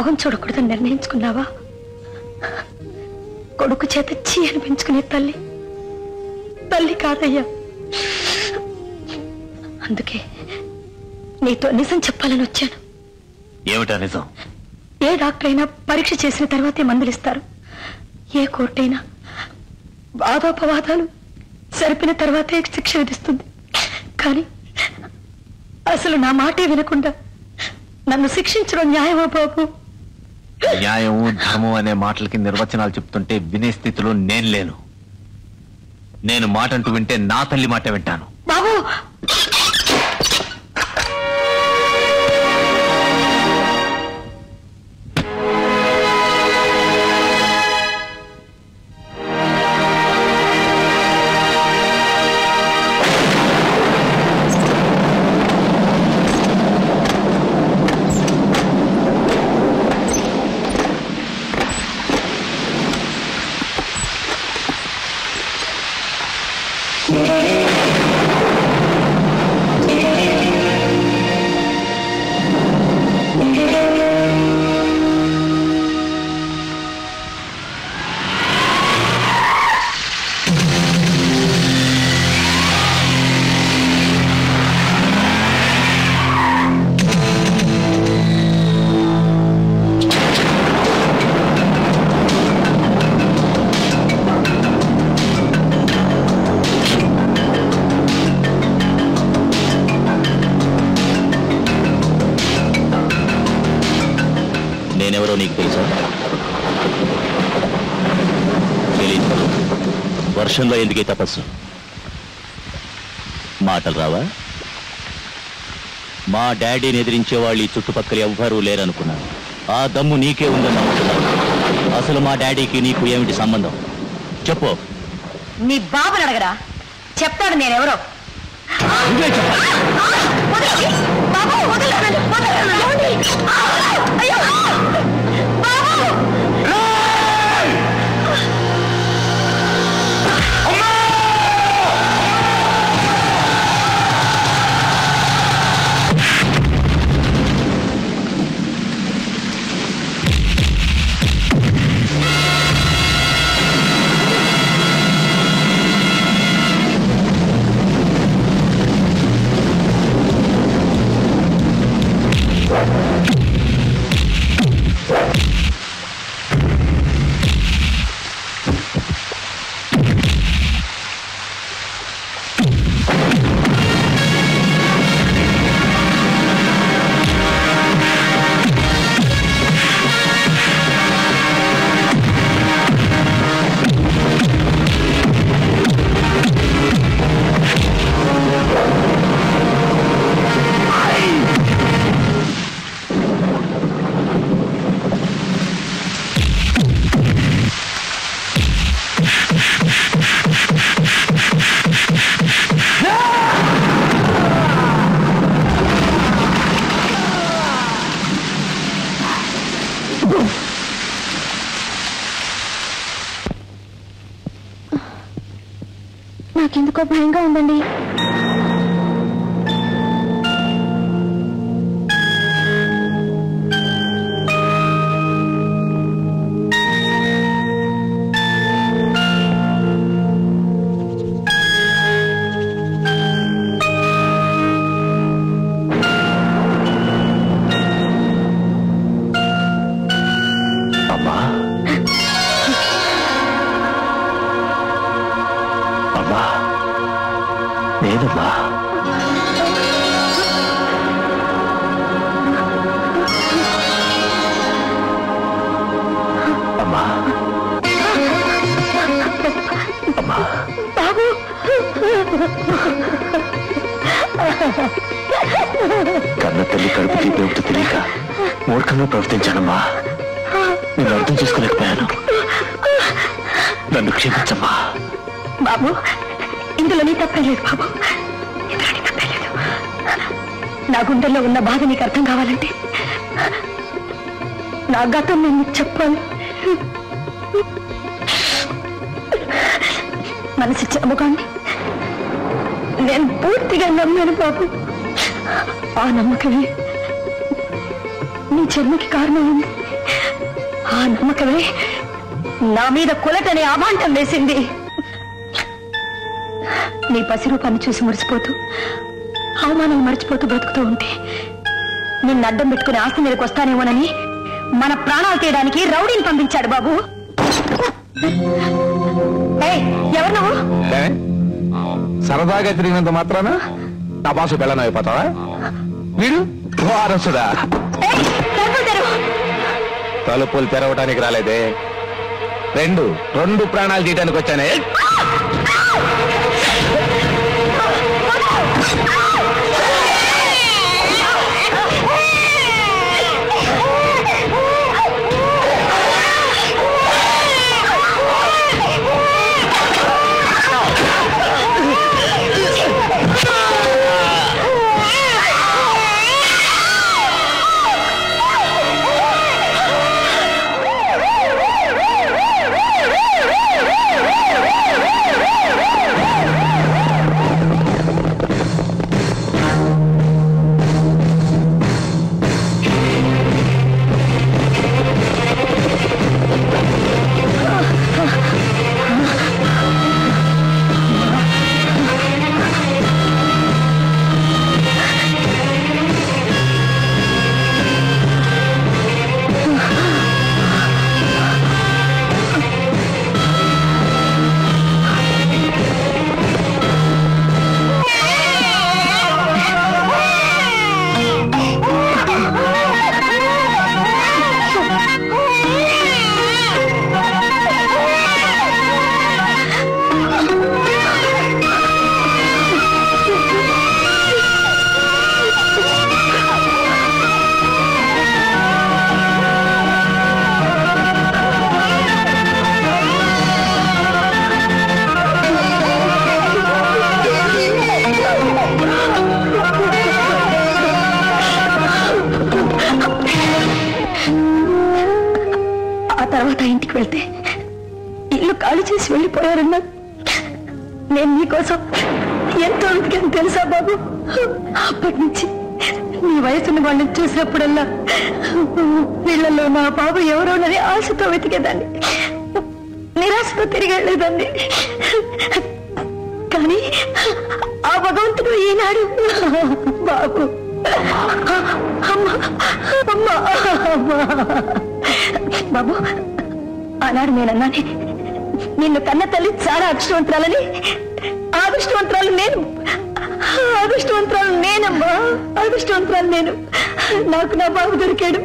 మొహం చూడకూడదని నిర్ణయించుకున్నావా? కొడుకు చేత చీ అనిపించుకునే తల్లి తల్లి కాదయ్యా. అందుకే నీతో నిజం చెప్పాలని వచ్చాను. ఏమిటా నిజం? ఏ డాక్టర్ అయినా పరీక్ష చేసిన తర్వాతే మందులిస్తారు. ఏ కోర్టు అయినా వాదోపవాదాలు జరిపిన తర్వాతే శిక్ష విధిస్తుంది. కానీ అసలు నా మాటే వినకుండా నన్ను శిక్షించడం న్యాయమా బాబు? న్యాయం ధర్మం అనే మాటలకి నిర్వచనాలు చెప్తుంటే వినే స్థితిలో నేను లేను. నేను మాట అంటూ వింటే నా తల్లి మాట వింటాను. బాబు నేనెవరో నీకు తెలుసా? తెలీదు. వర్షంలో ఎందుకే తపస్సు? మాటలు రావా? మా డాడీని ఎదిరించే వాళ్ళు ఈ చుట్టుపక్కల ఎవ్వరూ లేరనుకున్నాను. ఆ దమ్ము నీకే ఉందని నమ్ముతున్నాను. అసలు మా డాడీకి నీకు ఏమిటి సంబంధం? చెప్పు. నీ బాబుని అడగరా, చెప్తాడు నేనెవరో. నాకెందుకో భయంగా ఉందండి. కన్న తల్లి కడుపు తీపేమిటో తెలియక మూర్ఖంగా ప్రవర్తించానమ్మా. నేను అర్థం చేసుకోలేకపోయాను. నన్ను క్షమించమ్మా. బాబు, ఇందులో నీ తప్పలేదు బాబు, ఇందులో నీ తప్పలేదు. నా గుండెల్లో ఉన్న బాధ నీకు అర్థం కావాలంటే నా గతం నేను నీకు చెప్పాలి. మనసిచ్చిన ముఖాన్ని నేను పూర్తిగా నమ్మాను బాబు. ఆ నమ్మకమే నీ జన్మకి కారణమైంది. ఆ నమ్మకమే నా మీద కులటనే అభాండం వేసింది. నీ పసిరూపాన్ని చూసి మురిసిపోతూ అవమానాలు మర్చిపోతూ బ్రతుకుతూ ఉంటే నిన్ను అడ్డం పెట్టుకుని ఆస్తి మీదకి వస్తానేమోనని మన ప్రాణాలు తీయడానికి రౌడీని పంపించాడు బాబు. ఎవరు నువ్వు? సరదాగా తిరిగినంత మాత్రాన నా బాసు బెళ్ళను అయిపోతావా? వీడు వారసుడా? తలుపులు తెరవటానికి రాలేదే, రెండు ప్రాణాలు తీయటానికి వచ్చానే. తర్వాత ఇంటికి వెళ్తే ఇల్లు ఖాళీ చేసి వెళ్ళిపోయారన్నా. నేను నీకోసం ఎంతో వెతికాను తెలుసా బాబు. అప్పటి నుంచి నీ వయసున్న వాళ్ళని చూసినప్పుడల్లా వీళ్ళల్లో నా బాబు ఎవరోనని ఆశతో వెతికేదాన్ని, నిరాశతో తిరిగి వెళ్ళేదాన్ని. కానీ ఆ భగవంతుడు ఈనాడు బాబు బాబు ఆనాడు నేనన్నానే నిన్ను కన్న తల్లి చాలా అదృష్టవంతురాలని. అదృష్టవంతురాలు నేనమ్మా, అదృష్టవంతురాలు నేను. నాకు నా బాబు దొరికాడు.